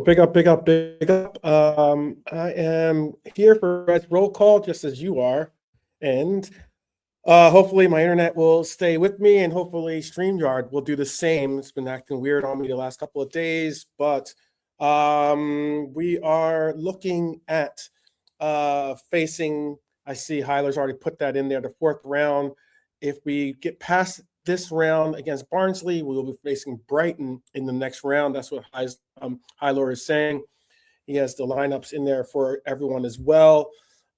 big up, big up, big up. I am here for Red's roll call, just as you are, and hopefully my internet will stay with me, and hopefully StreamYard will do the same. It's been acting weird on me the last couple of days, but we are looking at facing. I see Hyler's already put that in there. The fourth round. If we get past this round against Barnsley, we will be facing Brighton in the next round. That's what Hyler is saying. He has the lineups in there for everyone as well.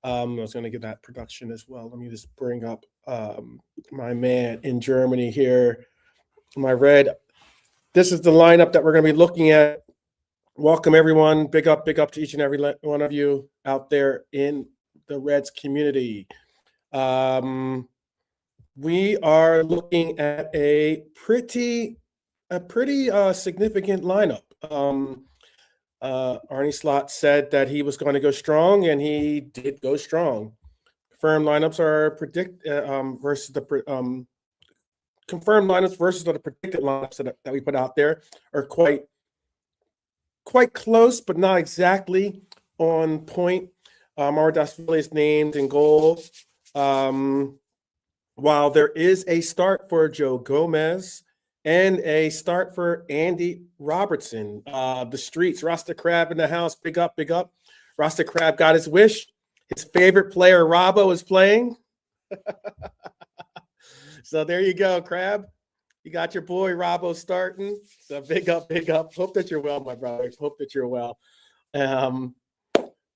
I was going to get that production as well. Let me just bring up my man in Germany here, my Red. This is the lineup that we're going to be looking at. Welcome, everyone. Big up to each and every one of you out there in the Reds community. We are looking at a pretty significant lineup. Arne Slot said that he was going to go strong, and he did go strong. Confirmed lineups are versus the confirmed lineups versus the predicted lineups that we put out there are quite close, but not exactly on point. Maradashvili is named in goal. While there is a start for Joe Gomez and a start for Andy Robertson, the streets, Rasta Crab in the house, big up. Rasta Crab got his wish. His favorite player, Robbo, is playing. So there you go, Crab. You got your boy Robbo starting. So big up. Hope that you're well, my brother. Hope that you're well.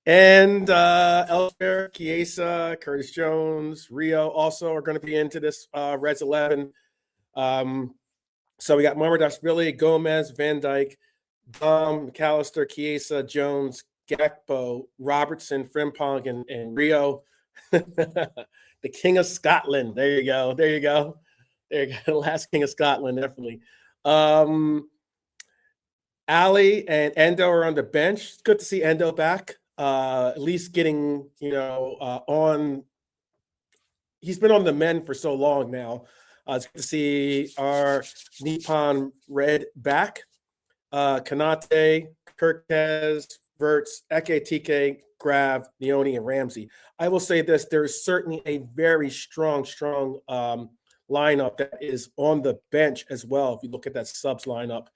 And Elsewhere, Chiesa, Curtis Jones, Rio also are going to be into this Reds 11. So we got Maradashvili, Gomez, Van Dijk, Dom, McAllister, Chiesa, Jones, Gakpo, Robertson, Frimpong, and Rio. The King of Scotland. There you go. The last King of Scotland, definitely. Ali and Endo are on the bench. It's good to see Endo back. At least getting, on. He's been on the mend for so long now. It's good to see our Nippon Red back. Kanate, Kirkez, Verts, Ekitike, Grav, Leone, and Ramsey. I will say this: there is certainly a very strong lineup that is on the bench as well. If you look at that subs lineup.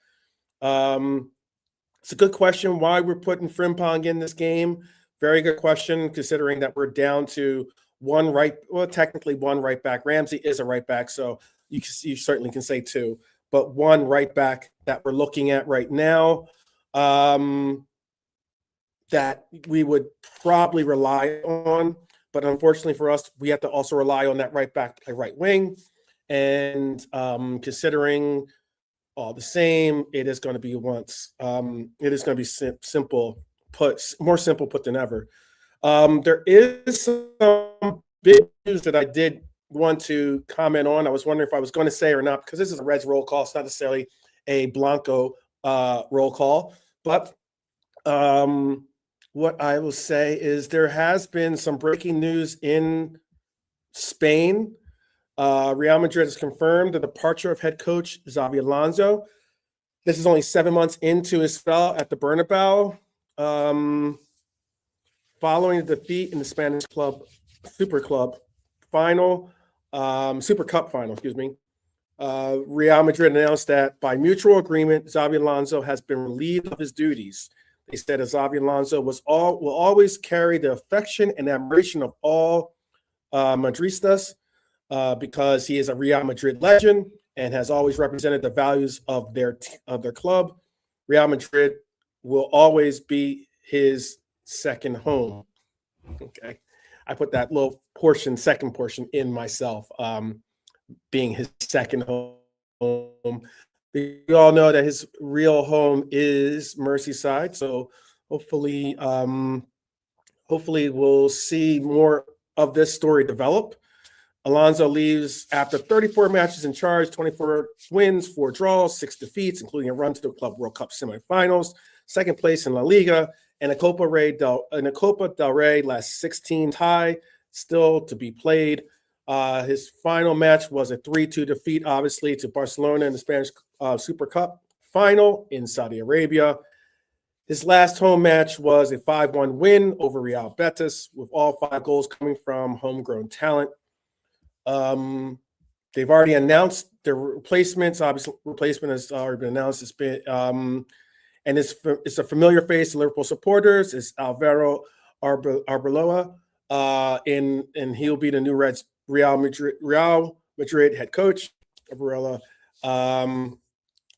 It's a good question why we're putting Frimpong in this game. Very good question, considering that we're down to technically one right back. Ramsey is a right back, so you certainly can say two, but one right back that we're looking at right now that we would probably rely on. But unfortunately for us, we have to also rely on that right back to play right wing. And considering all the same, it is going to be more simple put than ever. There is some big news that I did want to comment on. I was wondering if I was going to say or not, because this is a Reds roll call. It's not necessarily a Blanco roll call. But what I will say is there has been some breaking news in Spain. Real Madrid has confirmed the departure of head coach Xabi Alonso. This is only 7 months into his spell at the Bernabeu. Following the defeat in the Spanish Super Cup final, Real Madrid announced that by mutual agreement, Xabi Alonso has been relieved of his duties. They said that Xabi Alonso will always carry the affection and admiration of all Madristas because he is a Real Madrid legend and has always represented the values of their club. Real Madrid will always be his second home. Okay. I put that little second portion in myself, being his second home. We all know that his real home is Merseyside. So hopefully we'll see more of this story develop. Alonso leaves after 34 matches in charge, 24 wins, 4 draws, 6 defeats, including a run to the Club World Cup semifinals, second place in La Liga, and a Copa del Rey last 16 tie, still to be played. His final match was a 3-2 defeat, obviously, to Barcelona in the Spanish Super Cup final in Saudi Arabia. His last home match was a 5-1 win over Real Betis, with all 5 goals coming from homegrown talent. They've already announced their replacements. Obviously, replacement has already been announced. It's been and it's a familiar face to Liverpool supporters. It's Alvaro Arbeloa, and he'll be the new Real Madrid head coach.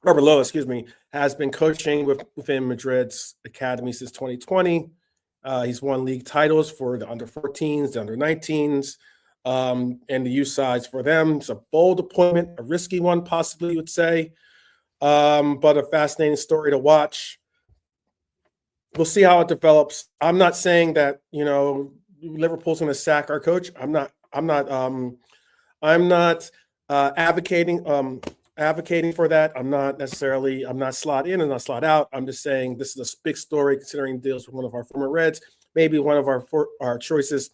Arbeloa, excuse me, has been coaching within Madrid's academy since 2020. He's won league titles for the under 14s, the under 19s, and the youth sides for them. It's a bold appointment, a risky one, possibly, you would say, but a fascinating story to watch. We'll see how it develops. I'm not saying that, Liverpool's going to sack our coach. I'm not advocating for that. I'm not slot in and not slot out. I'm just saying this is a big story considering deals with one of our former Reds, maybe one of our choices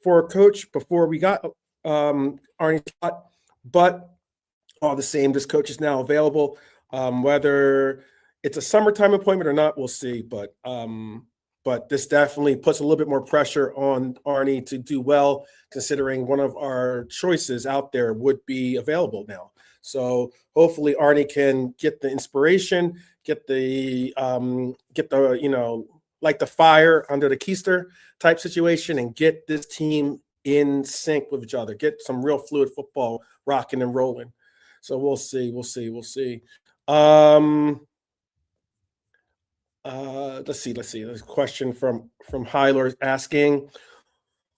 for a coach before we got Arne Slot. But all the same, this coach is now available. Whether it's a summertime appointment or not, we'll see. But this definitely puts a little bit more pressure on Arne to do well, considering one of our choices out there would be available now. So hopefully Arne can get the inspiration, get the like the fire under the keister type situation, and get this team in sync with each other, get some real fluid football rocking and rolling. So we'll see. Let's see. There's a question from Hyler asking,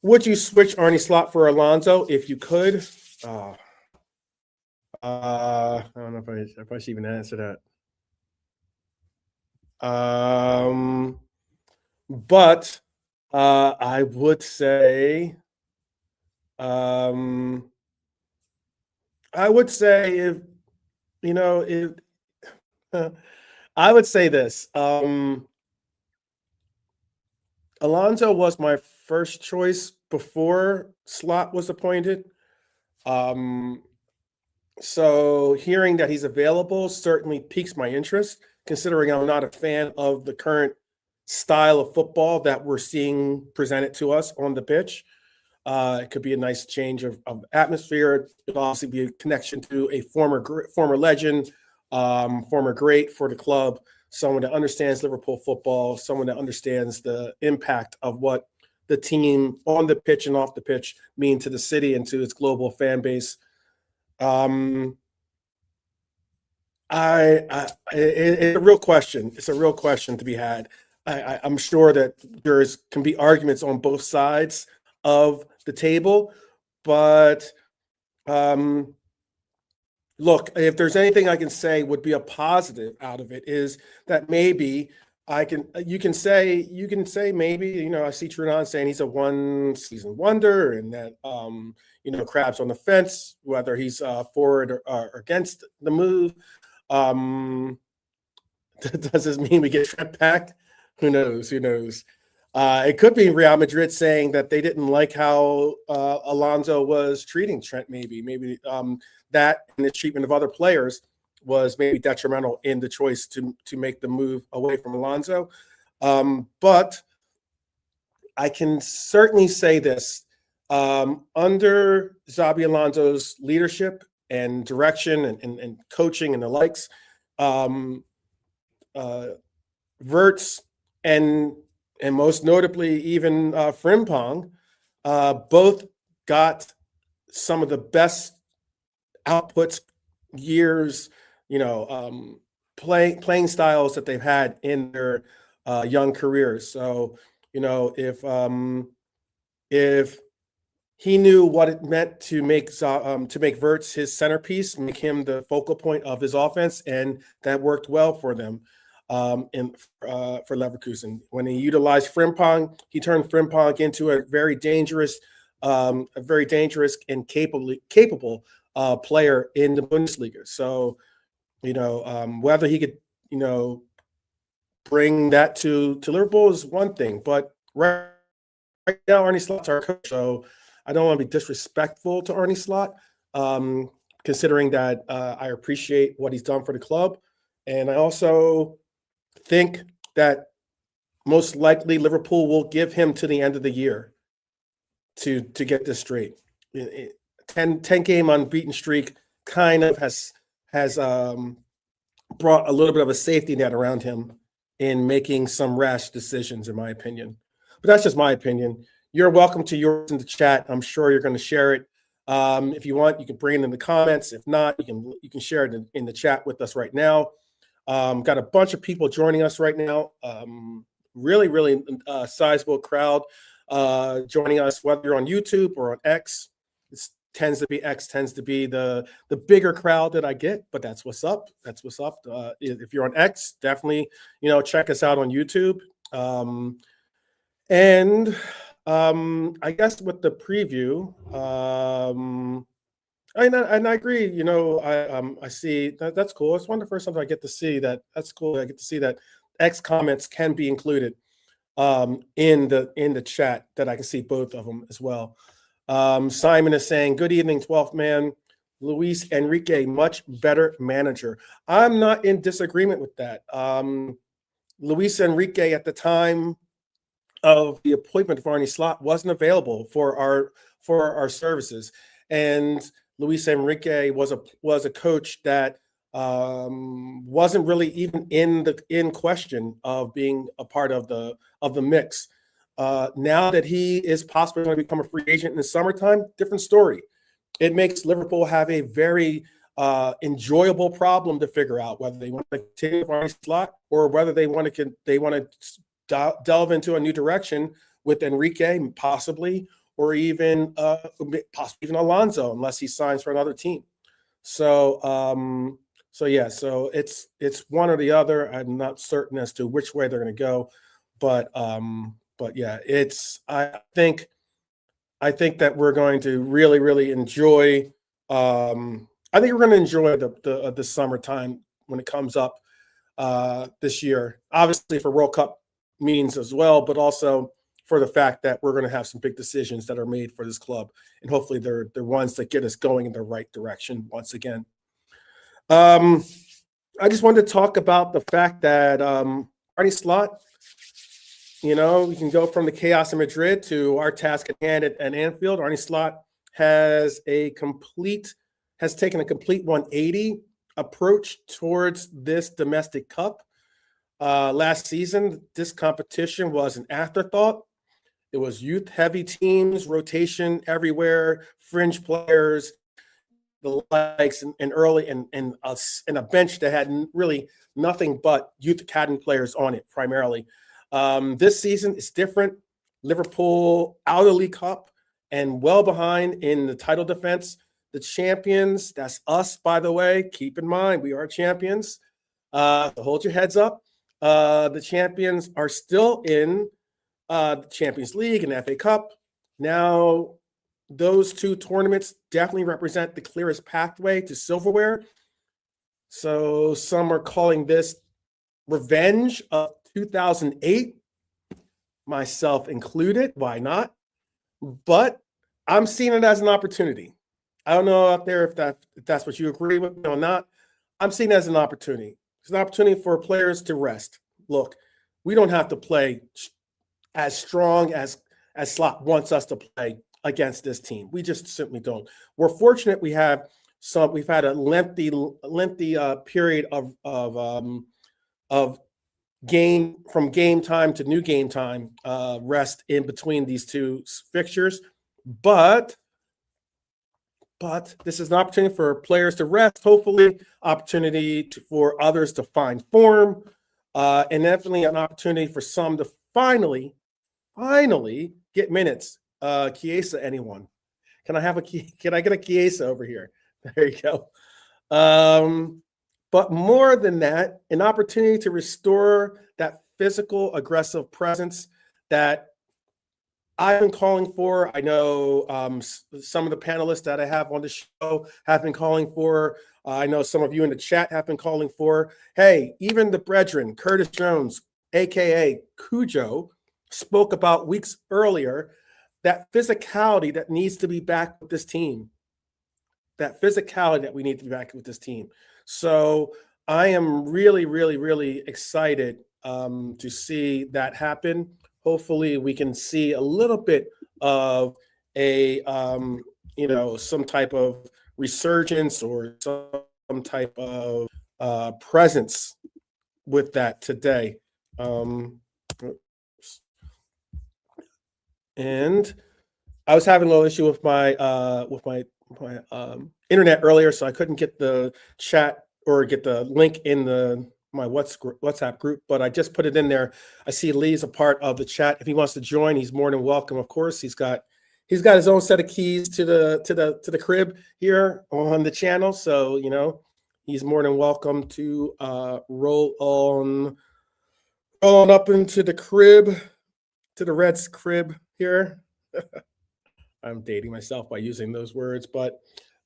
would you switch Arne Slot for Alonso if you could? I don't know if I should even answer that. But I would say, if I would say this. Alonso was my first choice before Slot was appointed. So hearing that he's available certainly piques my interest, considering I'm not a fan of the current style of football that we're seeing presented to us on the pitch. It could be a nice change of atmosphere. It'll also be a connection to a former legend, former great for the club, someone that understands Liverpool football, someone that understands the impact of what the team on the pitch and off the pitch mean to the city and to its global fan base. It's a real question. It's a real question to be had. I'm sure that can be arguments on both sides of the table, but look, if there's anything I can say would be a positive out of it, is that maybe you can say maybe, I see Trunon saying he's a one-season wonder, and that Crab's on the fence whether he's forward or against the move. Does this mean we get Trent back? Who knows? It could be Real Madrid saying that they didn't like how Alonso was treating Trent. Maybe that and the treatment of other players was maybe detrimental in the choice to make the move away from Alonso. But I can certainly say this: under Xabi Alonso's leadership and direction and coaching and the likes, Wirtz and most notably even Frimpong both got some of the best outputs, years, playing styles that they've had in their young careers. So, if he knew what it meant to make Wirtz his centerpiece, make him the focal point of his offense, and that worked well for them for Leverkusen. When he utilized Frimpong, he turned Frimpong into a very dangerous and capable player in the Bundesliga. So, whether he could, bring that to Liverpool is one thing, but right now Arne Slot's our coach, so I don't want to be disrespectful to Arne Slot, considering that I appreciate what he's done for the club, and I also think that most likely Liverpool will give him to the end of the year to get this straight. 10 game unbeaten streak kind of has brought a little bit of a safety net around him in making some rash decisions, in my opinion. But that's just my opinion. You're welcome to yours in the chat. I'm sure you're going to share it. If you want, you can bring it in the comments. If not, you can share it in the chat with us right now. Got a bunch of people joining us right now. Really sizable crowd joining us, whether you're on YouTube or on X. Tends to be the bigger crowd that I get, but that's what's up. That's what's up. If you're on X, definitely, check us out on YouTube. I guess with the preview, and I agree. I see that's cool. It's one of the first times I get to see that. That's cool. I get to see that X comments can be included in the chat, that I can see both of them as well. Simon is saying, good evening, 12th man. Luis Enrique, much better manager. I'm not in disagreement with that. Luis Enrique, at the time of the appointment of Arne Slot, wasn't available for our services. And Luis Enrique was a coach that wasn't really even in question of being a part of the mix. Now that he is possibly going to become a free agent in the summertime, different story. It makes Liverpool have a very enjoyable problem to figure out, whether they want to continue with Arne Slot or whether they want to delve into a new direction with Enrique, possibly, or even Alonso, unless he signs for another team. So it's one or the other. I'm not certain as to which way they're going to go, but yeah, I think that we're going to really enjoy. I think we're going to enjoy the summertime when it comes up this year. Obviously for World Cup meetings as well, but also for the fact that we're going to have some big decisions that are made for this club, and hopefully they're ones that get us going in the right direction once again. I just wanted to talk about the fact that Arne Slot, we can go from the chaos in Madrid to our task at hand at Anfield. Arne Slot has taken a complete 180 approach towards this domestic cup. Last season, this competition was an afterthought. It was youth-heavy teams, rotation everywhere, fringe players, the likes, and early and a bench that had really nothing but youth academy players on it primarily. This season is different. Liverpool out of the League Cup and well behind in the title defense. The champions, that's us, by the way. Keep in mind, we are champions. So hold your heads up. The champions are still in the Champions League and FA Cup. Now, those two tournaments definitely represent the clearest pathway to silverware. So some are calling this revenge of 2008, myself included. Why not? But I'm seeing it as an opportunity. I don't know out there if that's what you agree with or not. I'm seeing it as an opportunity. It's an opportunity for players to rest. Look, we don't have to play as strong as Slot wants us to play against this team. We just simply don't. We're fortunate we've had a lengthy period of game from game time to new game time rest in between these two fixtures, but this is an opportunity for players to rest, hopefully opportunity for others to find form, and definitely an opportunity for some to finally get minutes. Chiesa, anyone? Can I get a Chiesa over here? There you go. But more than that, an opportunity to restore that physical, aggressive presence that I've been calling for. I know some of the panelists that I have on the show have been calling for. I know some of you in the chat have been calling for. Hey, even the brethren, Curtis Jones, a.k.a. Cujo, spoke about weeks earlier that physicality that needs to be back with this team. That physicality that we need to be back with this team. So I am really excited to see that happen. Hopefully, we can see a little bit of a some type of resurgence or some type of presence with that today. And I was having a little issue with my internet earlier, so I couldn't get the chat or get the link in my WhatsApp group, but I just put it in there. I see Lee's a part of the chat. If he wants to join, he's more than welcome. Of course, he's got his own set of keys to the crib here on the channel, so he's more than welcome to roll on up into the crib, to the Reds crib here. I'm dating myself by using those words, but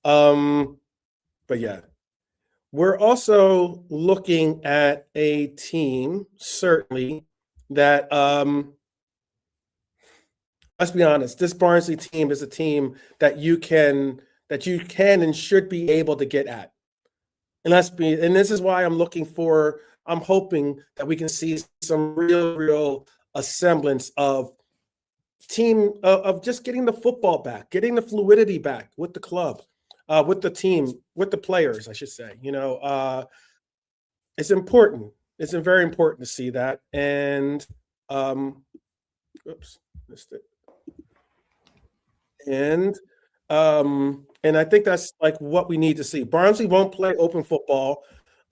yeah. We're also looking at a team, certainly, that let's be honest, this Barnsley team is a team that you can and should be able to get at. And this is why I'm hoping that we can see some real semblance of team of just getting the football back, getting the fluidity back with the club, with the team, with the players, I should say. It's important. It's very important to see that. And oops, missed it. And I think that's like what we need to see. Barnsley won't play open football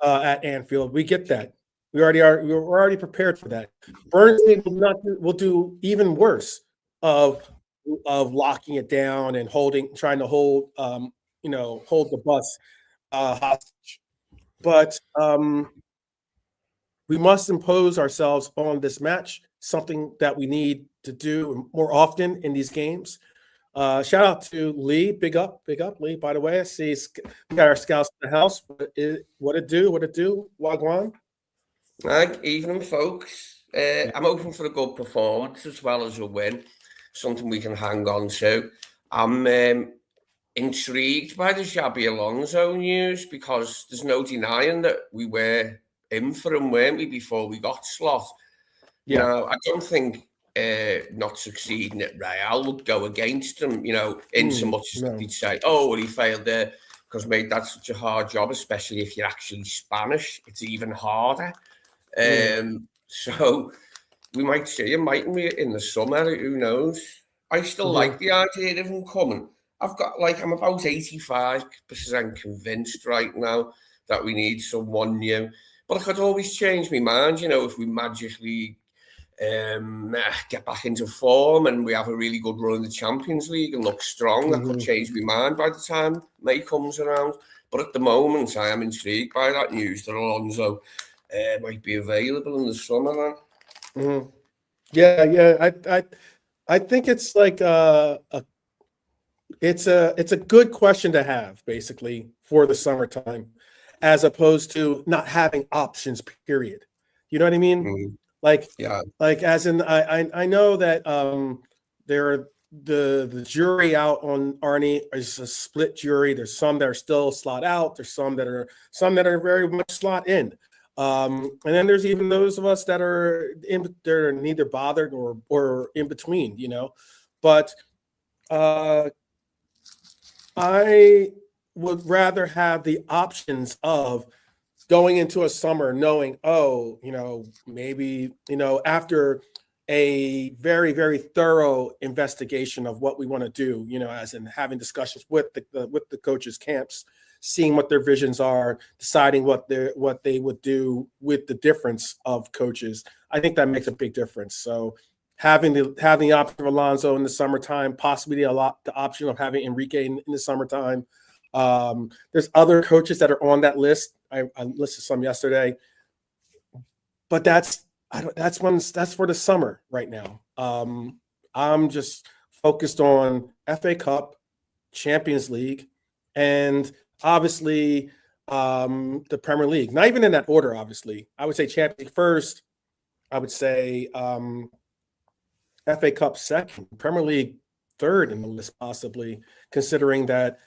at Anfield. We get that. We're already prepared for that. Barnsley will do even worse of locking it down and trying to hold the bus hostage. But we must impose ourselves on this match, something that we need to do more often in these games. Shout out to Lee. Big up, Lee. By the way, I see we got our scouts in the house. What it do? Wagwan. Evening, folks. I'm hoping for a good performance as well as a win, something we can hang on to. I'm intrigued by the Xabi Alonso news because there's no denying that we were in for him, weren't we, before we got Slot? Yeah. Now, I don't think not succeeding at Real would go against him, in so much as they'd say, oh, well, he failed there. Because, mate, that's such a hard job, especially if you're actually Spanish. It's even harder. So we might see him, mightn't we, in the summer? Who knows? I still like the idea of him coming. I'm about 85% convinced right now that we need someone new. But I could always change my mind, if we magically get back into form and we have a really good run in the Champions League and look strong. That could change my mind by the time May comes around. But at the moment, I am intrigued by that news that Alonso might be available in the summer. Yeah. I think it's like it's a good question to have, basically, for the summertime, as opposed to not having options. Period. You know what I mean? Like as in, I know that there are the jury out on Arne is a split jury. There's some that are still slot out. There's some that are very much slot in. And then there's even those of us that are they're neither bothered or in between, But I would rather have the options of going into a summer knowing, maybe, after a very, very thorough investigation of what we want to do, as in having discussions with the coaches' camps, seeing what their visions are, deciding what they would do with the difference of coaches. I think that makes a big difference. So having the option of Alonso in the summertime, possibly the option of having Enrique in the summertime. There's other coaches that are on that list. I listed some yesterday, but that's for the summer right now. I'm just focused on FA Cup, Champions League, and obviously the Premier League. Not even in that order, obviously. I would say Champions League first. I would say FA Cup second, Premier League third in the list, possibly, considering that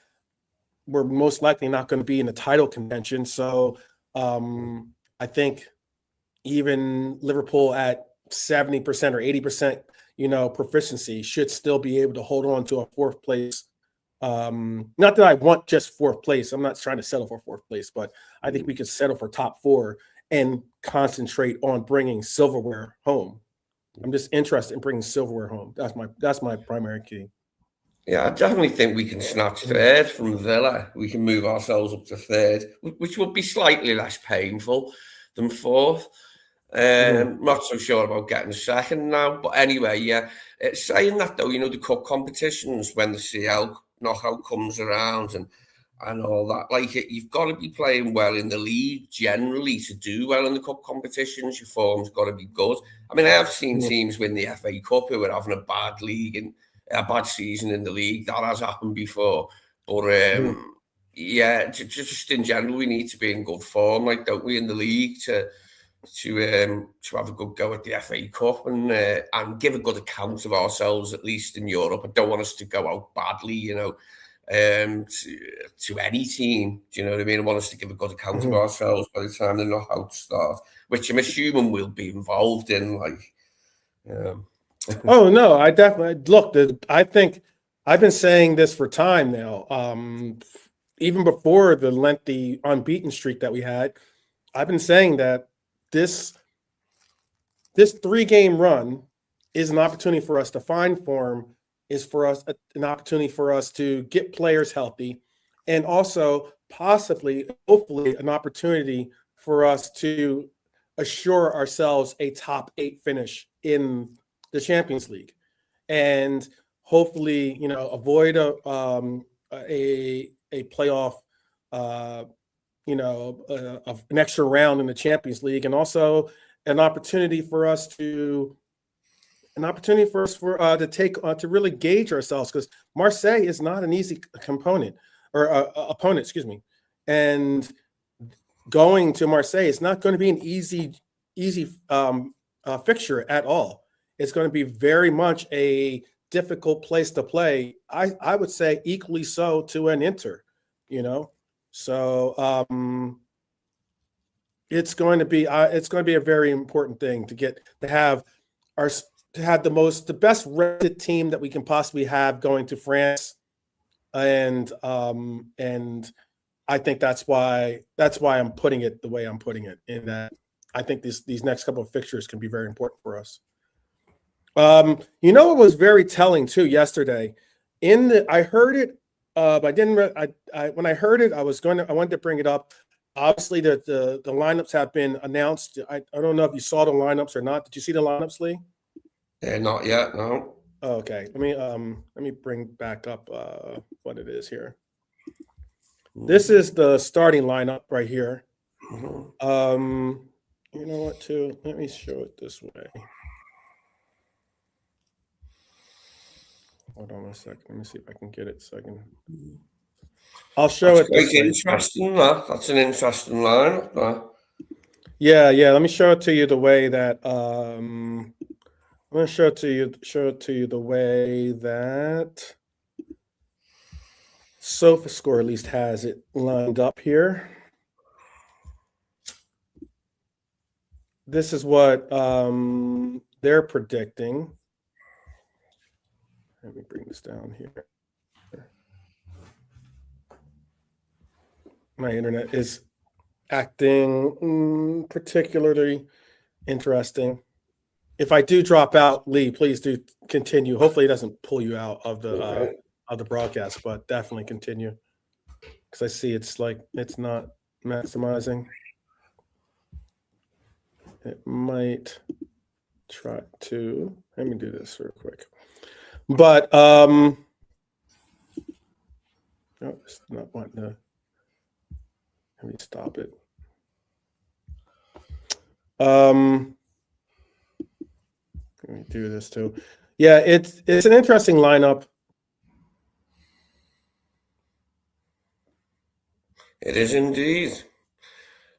we're most likely not going to be in the title contention. So I think, even Liverpool at 70% or 80%, proficiency should still be able to hold on to a fourth place. Not that I want just fourth place. I'm not trying to settle for fourth place, but I think we could settle for top 4 and concentrate on bringing silverware home. I'm just interested in bringing silverware home. That's my primary key. Yeah, I definitely think we can snatch third from Villa. We can move ourselves up to third, which would be slightly less painful than fourth. Not so sure about getting second now. But anyway, yeah. Saying that, though, the cup competitions, when the CL knockout comes around and all that, like, you've got to be playing well in the league generally to do well in the cup competitions. Your form's got to be good. I mean, I have seen teams win the FA Cup who are having a bad league and a bad season in the league. That has happened before. But yeah, just in general, we need to be in good form, like, don't we, in the league to have a good go at the FA Cup and give a good account of ourselves, at least in Europe. I don't want us to go out badly, to any team. Do you know what I mean? I want us to give a good account of ourselves by the time the knockouts start, which I'm assuming we'll be involved in. Oh no, I definitely look. I think I've been saying this for time now. Even before the lengthy unbeaten streak that we had, I've been saying that this 3-game run is an opportunity for us to find form, is for us an opportunity for us to get players healthy, and also possibly, hopefully, an opportunity for us to assure ourselves a top 8 finish in the Champions League, and hopefully, avoid a playoff, an extra round in the Champions League, and also an opportunity for us to really gauge ourselves, because Marseille is not an easy opponent, excuse me, and going to Marseille is not going to be an easy fixture at all. It's going to be very much a difficult place to play. I would say equally so to an Inter, So it's going to be a very important thing to have the best rested team that we can possibly have going to France, and I think that's why I'm putting it the way I'm putting it, in that I think these next couple of fixtures can be very important for us. What was very telling too yesterday, I heard it, but I didn't. When I heard it, I wanted to bring it up. Obviously, the lineups have been announced. I don't know if you saw the lineups or not. Did you see the lineups, Lee? Not yet, no. Okay, let me bring back up what it is here. This is the starting lineup right here. You know what? Too. Let me show it this way. Hold on a second. Let me see if I can get it so I can. I'll show it this way. Interesting. That's an interesting line. Yeah. Let me show it to you the way that. I'm going to show it to you the way that SofaScore at least has it lined up here. This is what they're predicting. Let me bring this down here. My internet is acting particularly interesting. If I do drop out, Lee, please do continue. Hopefully it doesn't pull you out of the broadcast, but definitely continue, because I see it's not maximizing. It might try to. Let me do this real quick. But no, it's not wanting to. Let me stop it. Let me do this too. Yeah, it's an interesting lineup. It is indeed.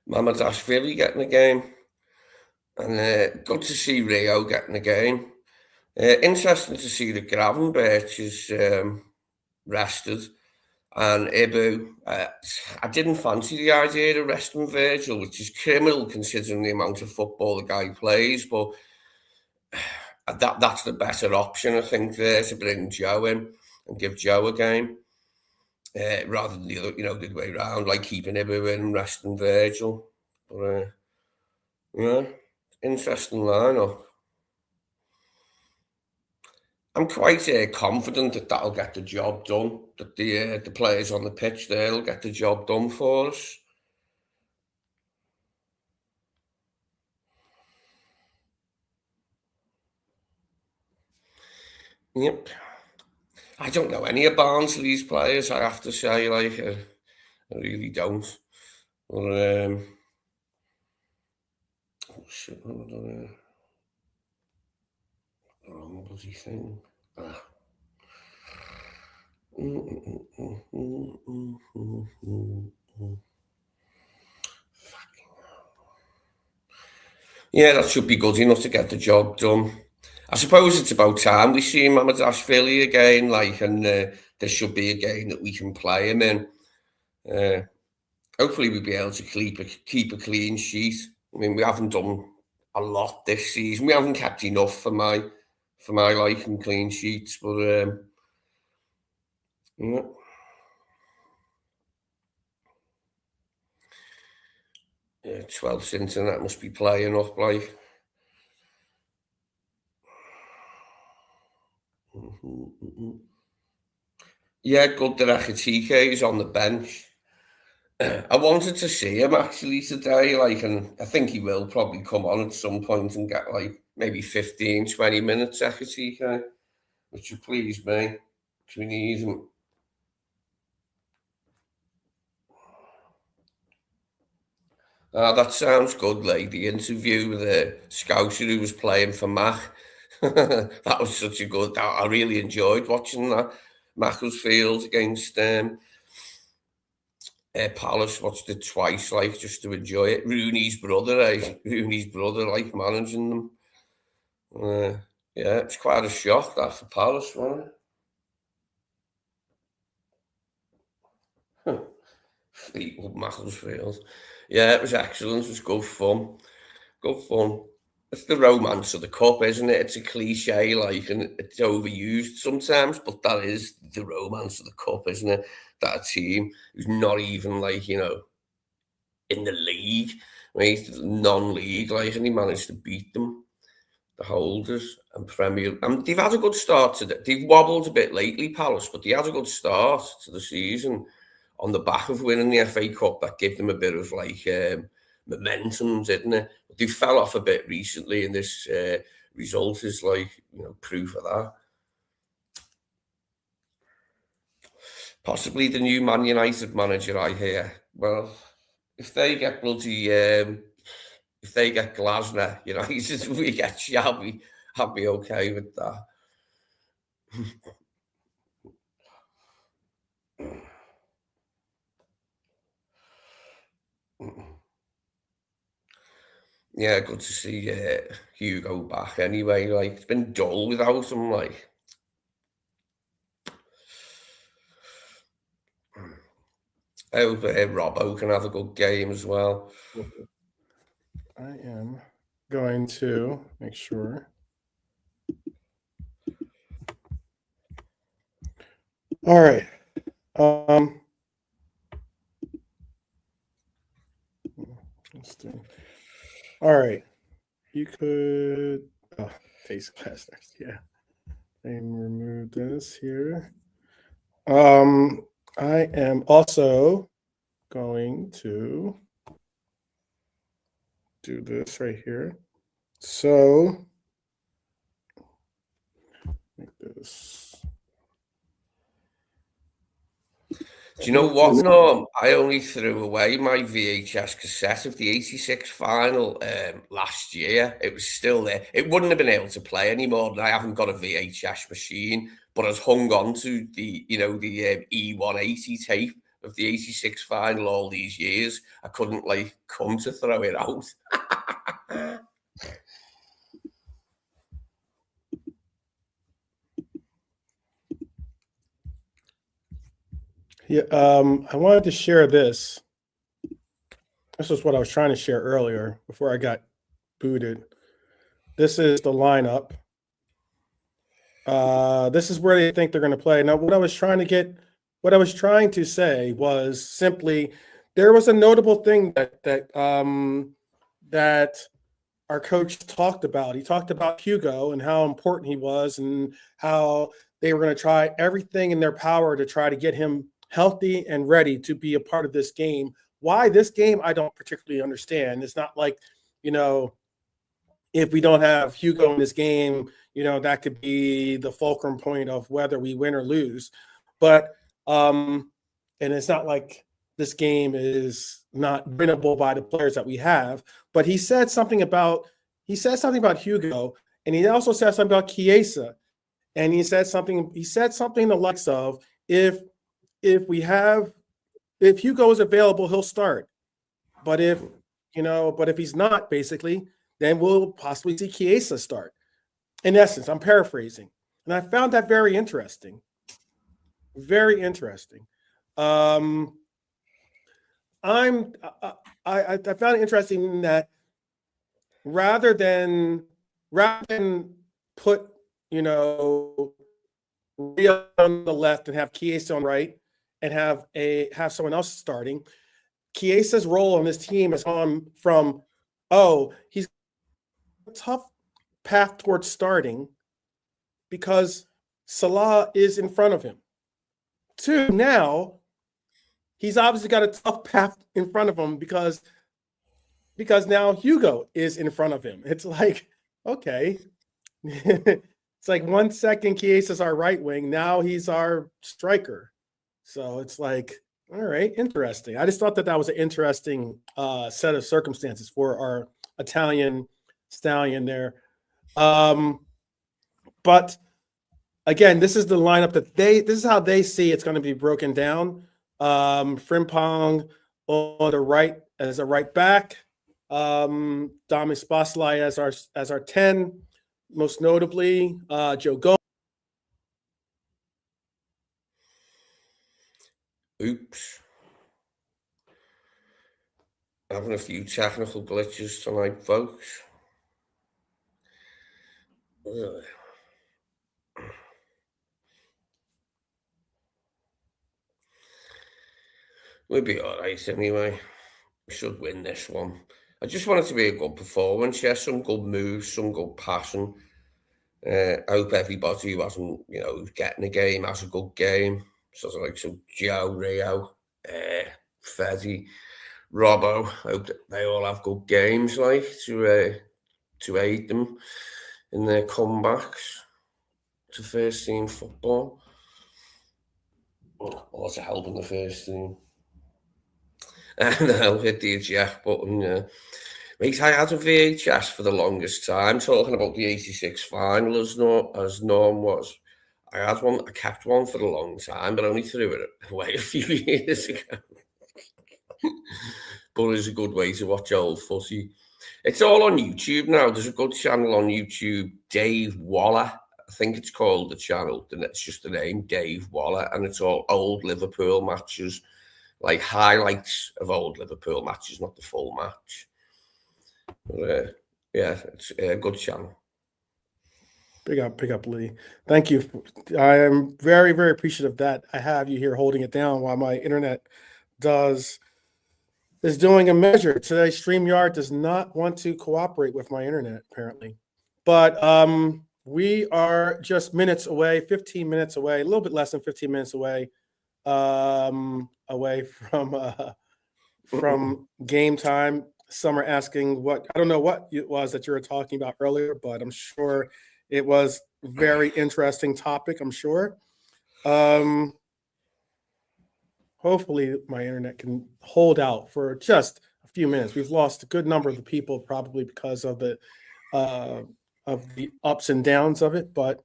Mamadashvili getting a game, and good to see Rio getting a game. Interesting to see that Gravenberch is rested, And Ibu, I didn't fancy the idea of resting Virgil, which is criminal considering the amount of football the guy plays. But that's the better option, I think, there, to bring Joe in and give Joe a game. Rather than the other, the other way around, like keeping Ibu in and resting Virgil. But, interesting lineup. I'm quite confident that that'll get the job done, that the players on the pitch there will get the job done for us. Yep. I don't know any of Barnsley's players, I have to say, I really don't. But, oh shit, wrong bloody thing. Yeah, that should be good enough to get the job done. I suppose it's about time we see Mamardashvili again, and there should be a game that we can play him in. Hopefully we'll be able to keep a clean sheet. I mean, we haven't done a lot this season. We haven't kept enough for my liking, clean sheets, but yeah. 12th internet must be playing up, Yeah, good that Ekitike is on the bench. I wanted to see him actually today, and I think he will probably come on at some point and get maybe 15, 20 minutes, Ekitike, which would please me, because we need him. That sounds good, the interview with the Scouser who was playing for Mac. That was such a good, I really enjoyed watching that. Macclesfield against Palace, watched it twice, just to enjoy it. Rooney's brother, managing them. Yeah, it's quite a shock, that, for Palace, wasn't it? Fleetwood, Macclesfield. Yeah, it was excellent. It was good fun. Good fun. It's the romance of the cup, isn't it? It's a cliche, and it's overused sometimes, but that is the romance of the cup, isn't it? That a team who's not even in the league, right? Non-league, and he managed to beat them, the holders and Premier. And they've had a good start to it. They've wobbled a bit lately, Palace, but they had a good start to the season on the back of winning the FA Cup. That gave them a bit of momentum, didn't it? But they fell off a bit recently, and this result is proof of that. Possibly the new Man United manager, I hear. Well, if they get bloody, if they get Glasner, United, we get Xabi, I'll be okay with that. Yeah, good to see Hugo back anyway. It's been dull without him, I hope Robbo can have a good game as well. I am going to make sure. All right. Let's do. All right. You could face class next. Yeah. And remove this here. I am also going to do this right here. So make this. Do you know what, Norm? I only threw away my VHS cassette of the '86 final last year. It was still there. It wouldn't have been able to play anymore, and I haven't got a VHS machine. But I was hung on to the E180 tape of the '86 final all these years. I couldn't come to throw it out. Yeah, I wanted to share this. This is what I was trying to share earlier before I got booted. This is the lineup. This is where they think they're going to play. Now, what I was trying to say was simply there was a notable thing that our coach talked about. He talked about Hugo and how important he was and how they were going to try everything in their power to try to get him healthy and ready to be a part of this game. Why this game, I don't particularly understand. It's not like, if we don't have Hugo in this game, that could be the fulcrum point of whether we win or lose. But and it's not like this game is not winnable by the players that we have. But he said something about Hugo, and he also said something about Chiesa, and he said something the likes of if Hugo is available, he'll start. But if he's not, basically, then we'll possibly see Chiesa start. In essence, I'm paraphrasing. And I found that very interesting. Very interesting. I found it interesting that rather than put Real on the left and have Chiesa on the right and have someone else starting, Chiesa's role on this team has gone from, he's a tough path towards starting because Salah is in front of him, to now he's obviously got a tough path in front of him because now Hugo is in front of him. It's like, okay. It's like 1 second Chiesa's our right wing, now he's our striker. So it's like, all right, interesting. I just thought that was an interesting set of circumstances for our Italian stallion there. But again, this is the lineup this is how they see it's going to be broken down. Frimpong on the right as a right back. Damis Baslai as our 10, most notably Joe Gomez. Oops. Having a few technical glitches tonight, folks. We'll be all right anyway. We should win this one. I just want it to be a good performance. Yeah, some good moves, some good passing. I hope everybody who hasn't, who's getting a game has a good game. So Joe, Rio, Fezzi, Robbo. I hope that they all have good games, to aid them in their comebacks to first team football. Or to help in the first team. And I'll hit the eject button. Mate, I had a VHS for the longest time, talking about the 86 final as Norm was. I had one, I kept one for a long time, but I only threw it away a few years ago. But it's a good way to watch old footy. It's all on YouTube now. There's a good channel on YouTube, Dave Waller. I think it's called the channel. It's just the name, Dave Waller, and it's all old Liverpool matches, like highlights of old Liverpool matches, not the full match. But, yeah, it's a good channel. Big up, Lee. Thank you. I am very, very appreciative that I have you here holding it down while my internet is doing a measure. Today, StreamYard does not want to cooperate with my internet, apparently. But we are just minutes away, 15 minutes away, a little bit less than 15 minutes away, away from game time. Some are asking I don't know what it was that you were talking about earlier, but I'm sure it was a very interesting topic, I'm sure. Hopefully my internet can hold out for just a few minutes. We've lost a good number of the people probably because of the ups and downs of it. But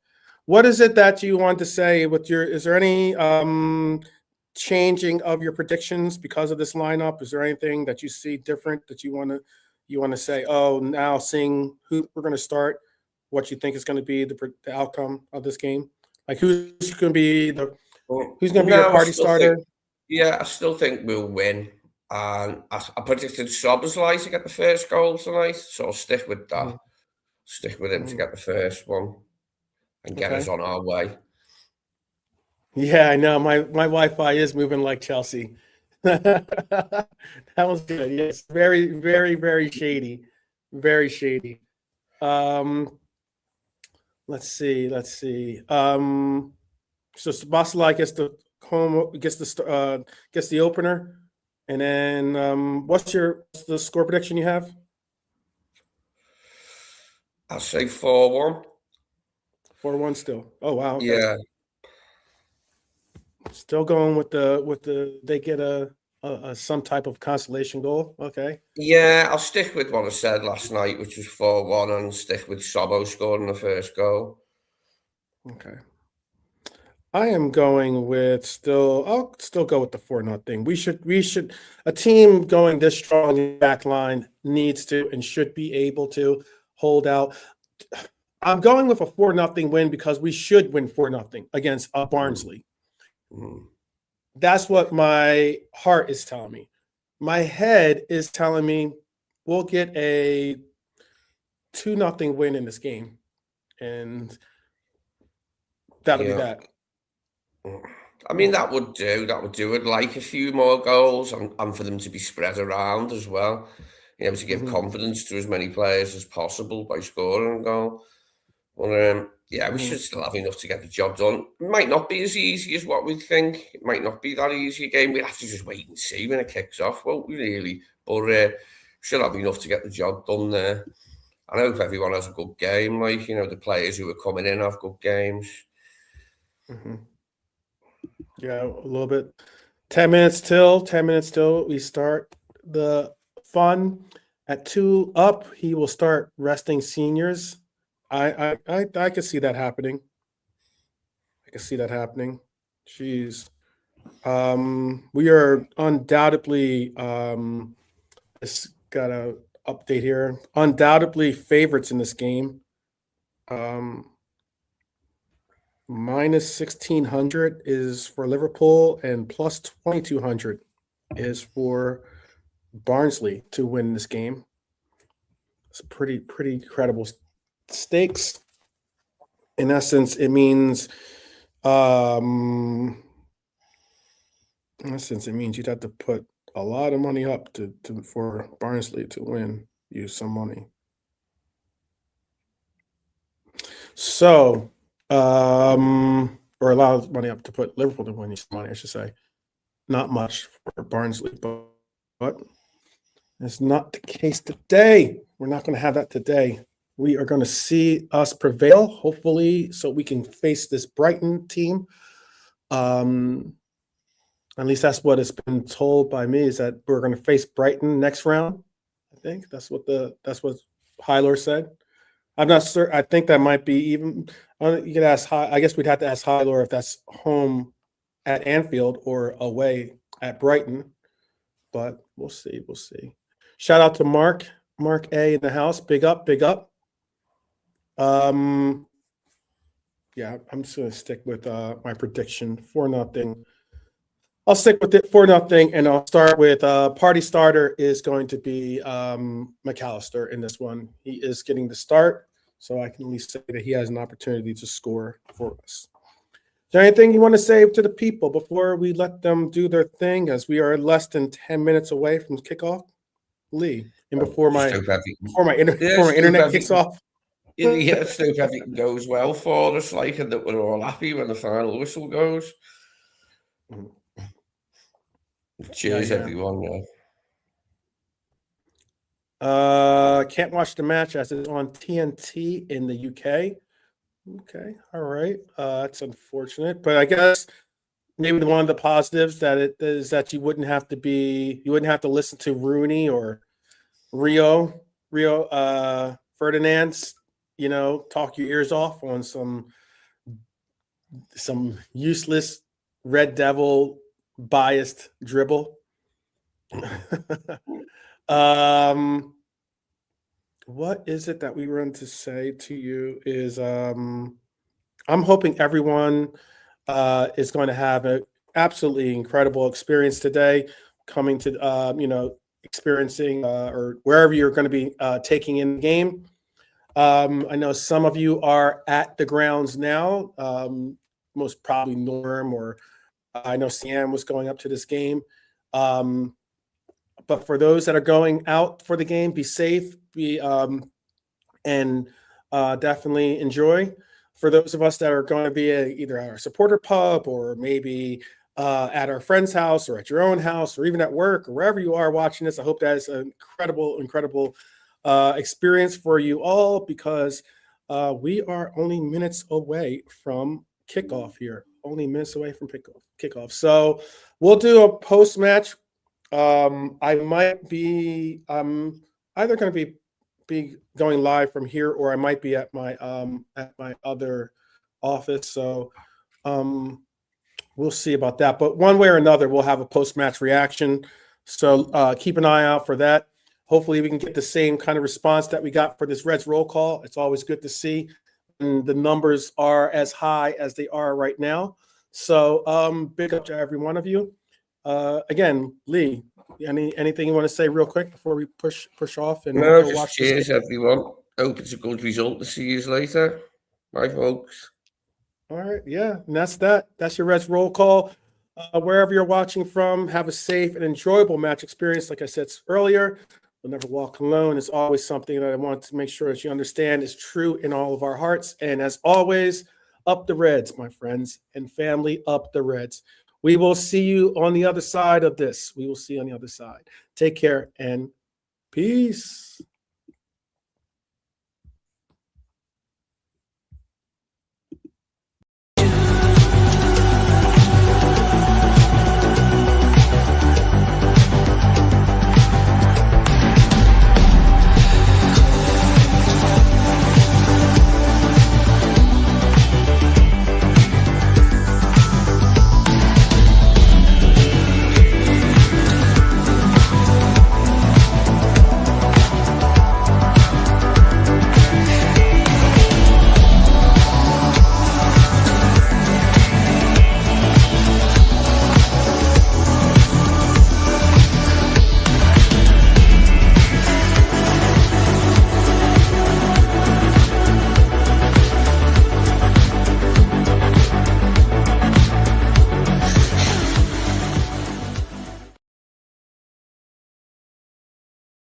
what is it that you want to say is there any changing of your predictions because of this lineup? Is there anything that you see different that you want to say, now seeing who we're going to start, what you think is going to be the outcome of this game? Like who's going to be your party starter? Yeah, I still think we'll win. And I predicted Szoboszlai to get the first goal tonight, so I'll stick with that. Mhm, Stick with him to mhm. get the first one and get us Okay. on our way. Yeah, I know. My Wi-Fi is moving like Chelsea. That was good. Yes, very, very, very shady. Very shady. Um, let's see. Let's see. So Sabasala gets the opener, and then what's the score prediction you have? I'll say 4-1. 4-1 still. Oh wow. Okay. Yeah. Still going with the they get a some type of consolation goal. Okay. Yeah, I'll stick with what I said last night, which was 4-1, and stick with Sobo scoring the first goal. Okay. I am going with still. I'll still go with the 4-0. We should. A team going this strong in the back line needs to and should be able to hold out. I'm going with a 4-0 win because we should win 4-0 against Mm, Barnsley. mm. That's what my heart is telling me. My head is telling me we'll get a 2-0 win in this game, and that'll be Yeah. that. I mean, that would do. That would do. I'd like a few more goals and for them to be spread around as well. You know, to give Mhm, confidence to as many players as possible by scoring a goal. But yeah, we mhm. should still have enough to get the job done. It might not be as easy as what we think. It might not be that easy a game. We'll have to just wait and see when it kicks off, won't we, really? But should have enough to get the job done there. I hope everyone has a good game. Like, you know, the players who are coming in have good games. Mhm. Yeah, a little bit. 10 minutes till. 10 minutes till we start the fun. At 2 up, he will start resting seniors. I could see that happening. I can see that happening. Jeez. We are undoubtedly just got a update here. Undoubtedly favorites in this game. Um, minus 1600 is for Liverpool and plus 2200 is for Barnsley to win this game. It's pretty credible stakes. In essence, it means um you'd have to put a lot of money up to for Barnsley to win you some money. So or a lot of money up to put Liverpool to win you some money, I should say. Not much for Barnsley, but it's not the case today. We're not going to have that today. We are going to see us prevail, hopefully, so we can face this Brighton team. At least that's what has been told by me, is that we're going to face Brighton next round. I think that's what Hyler said. I'm not sure. I think that might be even. You could ask. I guess we'd have to ask Hyler if that's home at Anfield or away at Brighton. But we'll see. We'll see. Shout out to Mark A in the house. Big up, big up. Yeah, I'm just gonna stick with my prediction 4-0. I'll stick with it 4-0, and I'll start with party starter is going to be McAllister in this one. He is getting the start, so I can at least say that he has an opportunity to score for us. Is there anything you want to say to the people before we let them do their thing, as we are less than 10 minutes away from kickoff? Lee, and Just hope everything, yeah, before my just hope internet kicks everything, off. yeah, just hope everything goes well for us, like, and that we're all happy when the final whistle goes. Yeah, Cheers, yeah. everyone. Yeah. Can't watch the match as it's on TNT in the UK. Okay, all right. That's unfortunate, but I guess maybe one of the positives that it is that you wouldn't have to listen to Rooney or Rio Ferdinand's, talk your ears off on some useless Red Devil biased dribble. What is it that we want to say to you is I'm hoping everyone is going to have absolutely incredible experience today, coming to experiencing or wherever you're going to be taking in the game. I know some of you are at the grounds now. Most probably Norm, or I know Sam was going up to this game. But for those that are going out for the game, be safe, and definitely enjoy. For those of us that are going to be either at our supporter pub or maybe at our friend's house or at your own house or even at work or wherever you are watching this, I hope that is an incredible experience for you all, because we are only minutes away from kickoff here. Only minutes away from kickoff. So we'll do a post-match. I might be either going to be going live from here, or I might be at my other office. So we'll see about that. But one way or another, we'll have a post-match reaction. So keep an eye out for that. Hopefully we can get the same kind of response that we got for this Reds roll call. It's always good to see. And the numbers are as high as they are right now. So big up to every one of you. Again, Lee, anything you want to say real quick before we push off and No, go just watch cheers, this? everyone. Hope it's a good result to see you later. Bye, folks. All right, yeah, and that's your Reds roll call. Wherever you're watching from, have a safe and enjoyable match experience. Like I said earlier, you'll never walk alone. It's always something that I want to make sure that you understand is true in all of our hearts. And as always, up the Reds, my friends and family, up the Reds. We will see you on the other side of this. We will see you on the other side. Take care and peace.